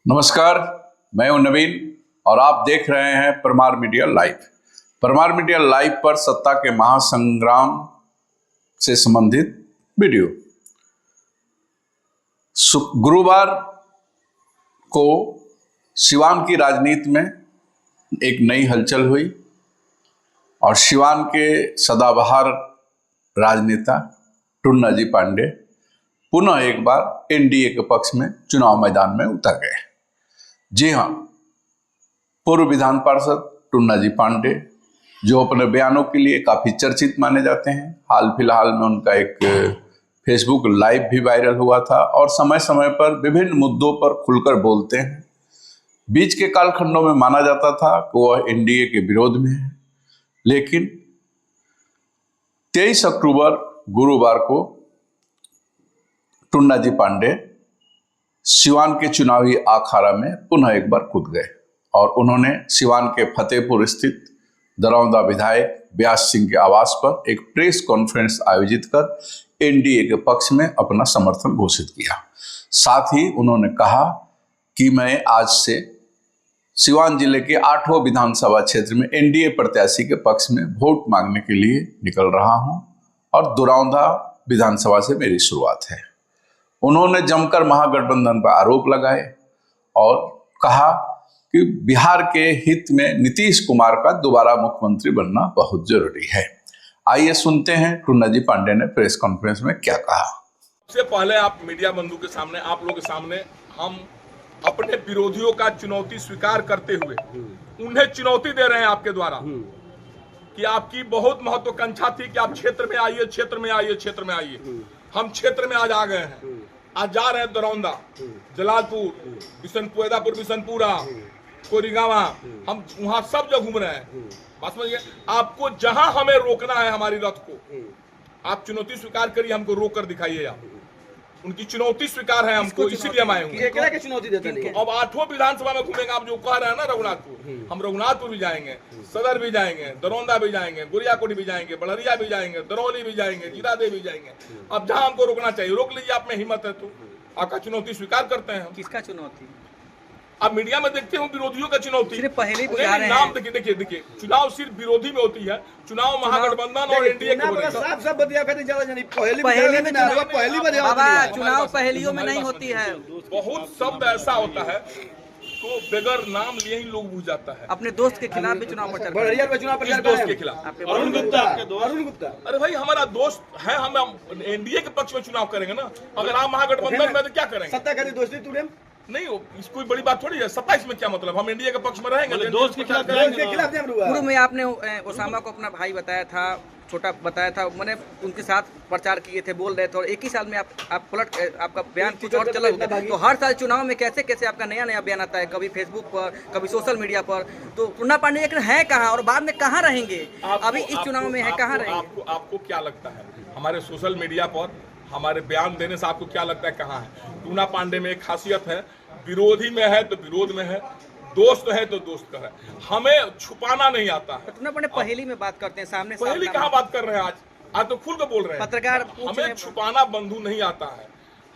नमस्कार, मैं हूं नवीन और आप देख रहे हैं Parmar media live. Parmar media live पर सत्ता के महासंग्राम से संबंधित वीडियो। गुरुवार को सिवान की राजनीति में एक नई हलचल हुई और सिवान के सदाबहार राजनेता टुन्ना जी पांडे पुनः एक बार एनडीए के पक्ष में चुनाव मैदान में उतर गए। जी हाँ, पूर्व विधान पार्षद टुन्ना जी पांडे जो अपने बयानों के लिए काफी चर्चित माने जाते हैं। हाल फिलहाल में उनका एक फेसबुक लाइव भी वायरल हुआ था और समय समय पर विभिन्न मुद्दों पर खुलकर बोलते हैं। बीच के कालखंडों में माना जाता था कि वह एनडीए के विरोध में है, लेकिन 23 अक्टूबर गुरुवार को टुन्ना जी पांडे सिवान के चुनावी अखाड़ा में पुनः एक बार कूद गए और उन्होंने सिवान के फतेहपुर स्थित दरौंदा विधायक व्यास सिंह के आवास पर एक प्रेस कॉन्फ्रेंस आयोजित कर एनडीए के पक्ष में अपना समर्थन घोषित किया। साथ ही उन्होंने कहा कि मैं आज से सिवान जिले के 8वें विधानसभा क्षेत्र में एनडीए प्रत्याशी के पक्ष में वोट मांगने के लिए निकल रहा हूं और दरौंदा विधानसभा से मेरी शुरुआत है। उन्होंने जमकर महागठबंधन पर आरोप लगाए और कहा कि बिहार के हित में नीतीश कुमार का दोबारा मुख्यमंत्री बनना बहुत जरूरी है। आइए सुनते हैं टुन्ना जी पांडे ने प्रेस कॉन्फ्रेंस में क्या कहा। सबसे पहले आप मीडिया बंधु के सामने, आप लोगों के सामने हम अपने विरोधियों का चुनौती स्वीकार करते हुए उन्हें चुनौती दे रहे हैं आपके द्वारा कि आपकी बहुत महत्वाकांक्षा थी कि आप क्षेत्र में आइए, क्षेत्र में आइए, क्षेत्र में आइए। हम क्षेत्र में आज आ गए हैं। आज जा रहे हैं दरौंदा, जलालपुर, बिशनपुरा, कोरिगावा, हम वहां सब जगह घूम रहे हैं। बात समझिए, आपको जहां हमें रोकना है हमारी रथ को, आप चुनौती स्वीकार करिए, हमको रोक कर दिखाइए। आप उनकी चुनौती स्वीकार है हमको, इसीलिए हम आए हैं। चुनौती देते हैं। अब 8वें विधानसभा में घूमेंगे। आप जो कह रहे हैं ना रघुनाथपुर, हम रघुनाथपुर भी जाएंगे, सदर भी जाएंगे, दरौंदा भी जाएंगे, गुरियाकोटी भी जाएंगे, बड़रिया भी जाएंगे, दरौली भी जाएंगे, जीरादेव भी जाएंगे। अब जहां हमको रोकना चाहिए रोक लीजिए। आप में हिम्मत है तो आपका चुनौती स्वीकार करते हैं। किसका चुनौती? अब मीडिया में देखते हो विरोधियों का चुनौती। सिर्फ पहले नाम देखिए, चुनाव सिर्फ विरोधी में होती है। चुनाव महागठबंधन और एनडीए के चुनाव पहलियों में नहीं होती है। बहुत शब्द ऐसा होता है तो बगैर नाम लिए ही लोग बुझ जाता है। अपने दोस्त के खिलाफ भी चुनाव प्रचार, दोस्त के खिलाफ अरुण गुप्ता। अरे भाई, हमारा दोस्त है, हम एनडीए के पक्ष में चुनाव करेंगे ना। अगर आप महागठबंधन में तो क्या करेंगे? सत्ता का दोस्ती तुरंत नहीं हो, इस कोई बड़ी बात थोड़ी है। 27 में क्या मतलब? हम एनडीए के पक्ष में रहेंगे, दोस्त के खिलाफ। पूर्व में आपने ओसामा को अपना भाई बताया था, छोटा बताया था, मैंने उनके साथ प्रचार किए थे, बोल रहे थे, और एक ही साल में आप पलट आपका बयान कुछ और चला होता है। तो हर साल चुनाव में कैसे कैसे आपका नया नया बयान आता है, कभी फेसबुक पर, कभी सोशल मीडिया पर। तो टुन्ना पांडे है कहाँ और बाद में कहाँ रहेंगे? अभी इस चुनाव में है, कहाँ रहेंगे? आपको क्या लगता है हमारे सोशल मीडिया पर हमारे बयान देने से आपको क्या लगता है कहाँ है? टुन्ना पांडे में एक खासियत है, विरोधी में है तो विरोध में है, दोस्त है तो दोस्त का है। हमें छुपाना नहीं आता है। टुन्ना पांडे पहली में बात करते हैं, सामने पहली कहाँ बात कर रहे हैं? आज तो खुल के बोल रहे हैं। पत्रकार हमें छुपाना बंधु नहीं आता है।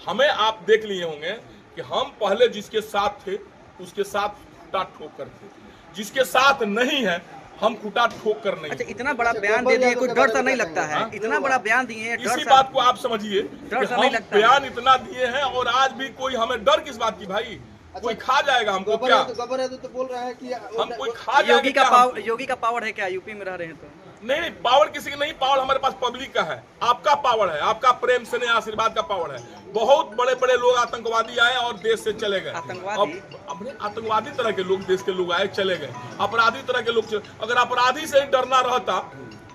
हमें आप देख लिए होंगे कि हम पहले जिसके साथ थे उसके साथ खुटा ठोक कर थे, जिसके साथ नहीं है हम खुटा ठोक कर नहीं। अच्छा, इतना बड़ा बयान दे दिए, कोई डर सा नहीं लगता है? इतना बड़ा बयान दिए हैं, इसी बात को आप समझिए, हम बयान इतना दिए हैं और आज भी कोई हमें डर किस बात की? भाई कोई खा जाएगा हमको क्या? तो बोल रहा है कि हम कोई खा जाएगा? योगी का पावर है क्या? यूपी में रह रहे हैं तो नहीं, पावर किसी का नहीं, पावर हमारे पास पब्लिक का है। आपका पावर है, आपका प्रेम स्नेह आशीर्वाद का पावर है। बहुत बड़े बड़े लोग आतंकवादी आए और देश से चले गए। अपने आतंकवादी तरह के लोग, देश के लोग आए चले गए, अपराधी तरह के लोग। अगर अपराधी से ही डरना रहता,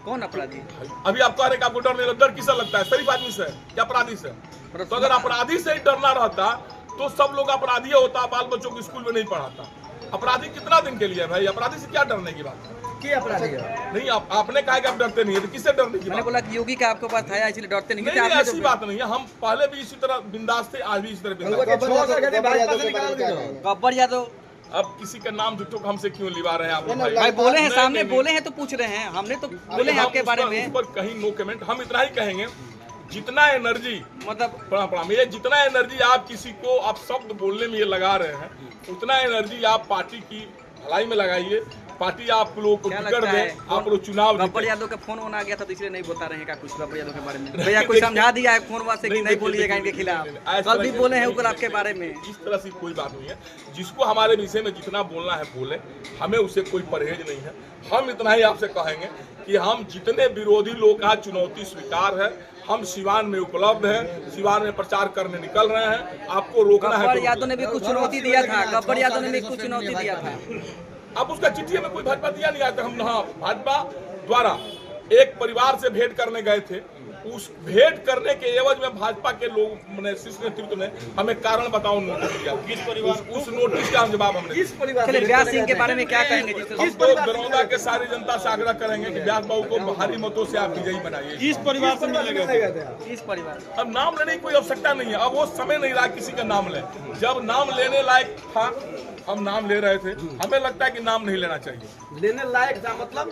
कौन अपराधी? अभी आप कह रहे हैं आपको डर नहीं लगता, डर किससे लगता है? शरीफ आदमी से या अपराधी से? तो अगर अपराधी से ही डरना रहता तो सब लोग अपराधी होता, बाल बच्चों को स्कूल में नहीं पढ़ाता। अपराधी कितना दिन के लिए भाई? अपराधी से क्या डरने की बात है? अपराधी है? नहीं, आपने कहा कि आप डरते नहीं है, तो किससे डरने की? मैंने बोला कि योगी का आपके पास था इसलिए डरते नहीं। नहीं, ऐसी बात नहीं है। हम पहले भी इसी तरह बिंदास थे, आज भी इसी तरह बिंदास। गब्बर यादव अब किसी का नाम झूठों को हमसे क्यों लिवा रहे हैं आप? भाई बोले हैं, सामने बोले हैं तो पूछ रहे हैं। हमने तो बोले हैं आपके बारे में। पर कहीं नो कमेंट। हम इतना ही कहेंगे जितना एनर्जी मतलब प्रणाम, ये जितना एनर्जी आप किसी को आप शब्द बोलने में ये लगा रहे हैं, उतना एनर्जी आप पार्टी की भलाई में लगाइए। पार्टी आप लोगों को टिकट दे, आप लोग चुनाव गब्बर यादव का फोन आ गया था तो इसलिए नहीं बता रहे हैं क्या कुछ गब्बर यादव के बारे में? भैया कोई समझा दिया है फोन से कि नहीं बोलिएगा इनके खिलाफ? कल भी बोले हैं ऊपर आपके बारे में। इस तरह से कोई बात नहीं है। जिसको हमारे विषय में जितना बोलना है बोले, हमें उससे कोई परहेज नहीं है। हम इतना ही आपसे कहेंगे कि हम जितने विरोधी लोग का चुनौती स्वीकार है, हम सिवान में उपलब्ध है, सिवान में प्रचार करने निकल रहे हैं। आपको रोकना है। गब्बर यादव ने भी कुछ चुनौती दिया था, गब्बर यादव ने भी कुछ चुनौती दिया था। अब उसका चिट्ठी में कोई भाजपा दिया नहीं आता। हम भाजपा द्वारा एक परिवार से भेंट करने गए थे। उस भेंट करने के एवज में भाजपा के लोग शीर्ष नेतृत्व ने हमें कारण बताओ नोटिस दिया। किस परिवार? उस नोटिस का जवाब हमने। किस परिवार? चलिए व्यास सिंह के बारे में क्या कहेंगे? हम तो दरौंदा के सारी जनता से आग्रह करेंगे कि व्यास बाबू को भारी मतों से आप विजयी बनाइए। किस परिवार से मिलेगा? किस परिवार? अब नाम लेने की कोई आवश्यकता नहीं है। अब वो समय नहीं रहा किसी का नाम ले। जब नाम लेने लायक था हम नाम ले रहे थे। हमें लगता है कि नाम नहीं लेना चाहिए। लेने लायक था मतलब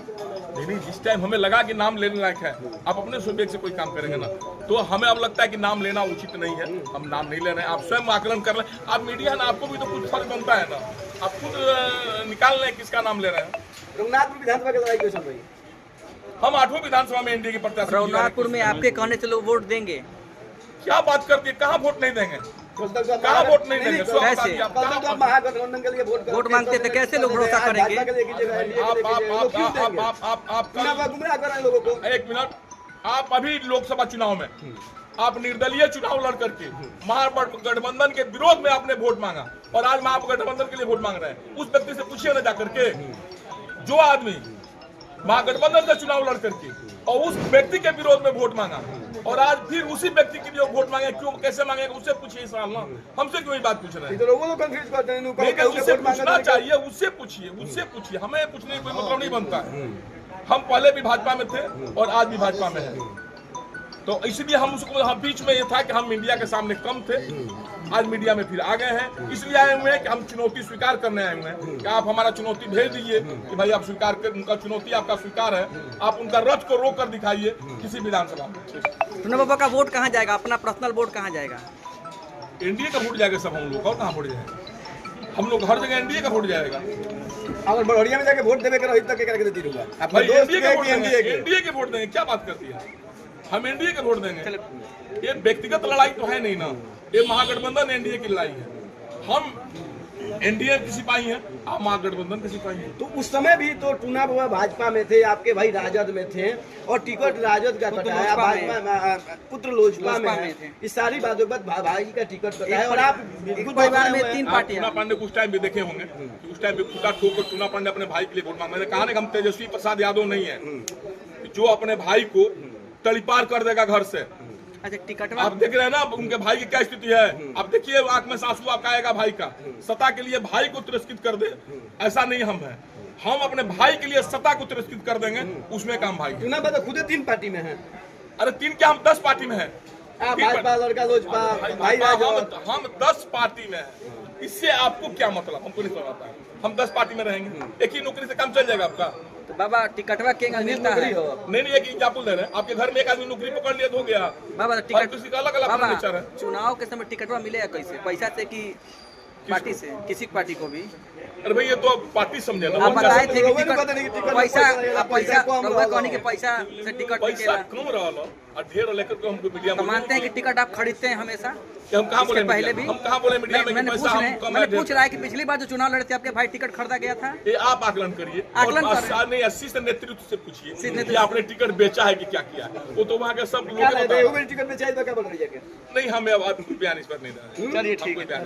नहीं, जिस टाइम हमें लगा कि नाम लेने लायक है, आप अपने सुबेग से कोई काम करेंगे ना, तो हमें अब लगता है कि नाम लेना उचित नहीं है। हम नाम नहीं ले रहे हैं। आप स्वयं आकलन कर रहे हैं। आप मीडिया ना, आपको भी तो कुछ फर्क बनता है ना। आप खुद निकाल रहे हैं किसका नाम ले रहे हैं। रघुनाथपुर विधानसभा की लड़ाई क्यों चल रही है? हम 8वीं विधानसभा में एनडीए के प्रत्याशी। रघुनाथपुर में आपके कहने से लोग वोट देंगे? क्या बात करती है? कहाँ वोट नहीं देंगे? कहाँ वोट नहीं देंगे? महागठबंधन के लिए वोट मांगते थे, कैसे लोग भरोसा करेंगे? एक मिनट, आप अभी लोकसभा चुनाव में आप निर्दलीय चुनाव लड़ करके महागठबंधन के विरोध में आपने वोट मांगा और आज महागठबंधन के लिए वोट मांग रहे हैं। उस व्यक्ति से पूछिए ना जाकर के, जो आदमी महागठबंधन का चुनाव लड़ करके और उस व्यक्ति के विरोध में वोट मांगा और आज फिर उसी व्यक्ति के लिए वोट मांगे, क्यों कैसे मांगेगा? उससे पूछिए इस साल ना, हमसे क्यों ये बात पूछ रहे हैं? उससे पूछना चाहिए, उससे पूछिए। हमें पूछने का कोई मतलब नहीं बनता है। हम पहले भी भाजपा में थे और आज भी भाजपा में है। तो इसलिए हम बीच में ये था कि हम मीडिया के सामने कम थे, आज मीडिया में फिर आ गए हैं। इसलिए आए हुए हैं कि हम चुनौती स्वीकार करने आए हुए हैं कि आप हमारा चुनौती भेज दीजिए कि भाई आप स्वीकार कर, उनका चुनौती आपका स्वीकार है, आप उनका रथ को रोक कर दिखाइए किसी विधानसभा में। टुना बाबा का वोट कहाँ जाएगा? अपना पर्सनल वोट कहाँ जाएगा? एनडीए का वोट जाएगा सब हम लोग। और कहाँ वोट जाएगा? हम लोग हर जगह एनडीए का वोट जाएगा। अगर बड़ौरिया में जाके वोट देवे करो तक क्या करके देती रहूंगा? एनडीए के वोट देंगे। क्या बात करती है? हम एनडीए के वोट देंगे। ये व्यक्तिगत लड़ाई तो है नहीं ना, ये महागठबंधन एनडीए की लड़ाई है। हम एनडीए की सिपाही हैं, आप महागठबंधन के सिपाही हैं। तो उस समय भी तो टूना बाबा भाजपा में थे, आपके भाई राजद में थे और टिकट राजद का कटाया, भाजपा पुत्र लोजपा में थे। इस सारी बातों के बाद भाई का टिकट कटाया और आप परिवार में 3 पार्टियां। टूना पांडे उस टाइम भी देखे होंगे, उस टाइम भी खुदा ठोकर टूना पांडे अपने भाई के लिए वोट मांग। मैंने कहा ना कि हम तेजस्वी प्रसाद यादव नहीं है जो अपने भाई को तड़ीपार कर देगा घर से। अच्छा, टिकट आप देख रहे हैं ना उनके भाई की क्या स्थिति है। आप देखिए आंख में आंसू आपका आएगा भाई का। सत्ता के लिए भाई को तिरस्कृत कर दे, ऐसा नहीं हम है। हम अपने भाई के लिए सत्ता को तिरस्कृत कर देंगे, उसमें काम भाई है। टूना बाबा खुद 3 पार्टी में है। अरे 3 क्या, हम 10 पार्टी में है। भाजपा, लड़का लोजपा, भाई हम 10 पार्टी में है। इससे आपको क्या मतलब? हमको नहीं समझ आता है। हम 10 पार्टी में रहेंगे, एक ही नौकरी से काम चल जाएगा आपका। तो बाबा टिकटवा के मिलता है? नहीं, एक एग्जाम्पल दे रहे हैं। आपके घर में एक आदमी नौकरी पकड़ लिया तो हो गया। बाबा टिकट किसी का अलग नेचर है। चुनाव के समय टिकटवा मिलेगा कैसे? पैसा से कि पार्टी से? किसी पार्टी को भी? अरे भाई ये तो पार्टी समझे ना। आप बताए थे कि पैसा कहने के पैसा से टिकट पैसा कम रहा और ढेर लेकर के हमको मीडिया में मानते हैं कि टिकट आप खरीदते हैं हमेशा? हम कहाँ बोले पहले भी? हम कहाँ बोले मीडिया में? मैंने पूछ रहा है कि पिछली बार जो चुनाव लड़े थे आपके भाई टिकट खरीदा गया था? ये आप आकलन करिए। आकलन नहीं, 80 से नेतृत्व से पूछिए कि आपने टिकट बेचा है कि क्या किया है। वो तो वहाँ के सब लोग टिकट बेचा है तो क्या बोल रही है? नहीं, हमें अब बयान इस पर नहीं दे रहे। चलिए ठीक है।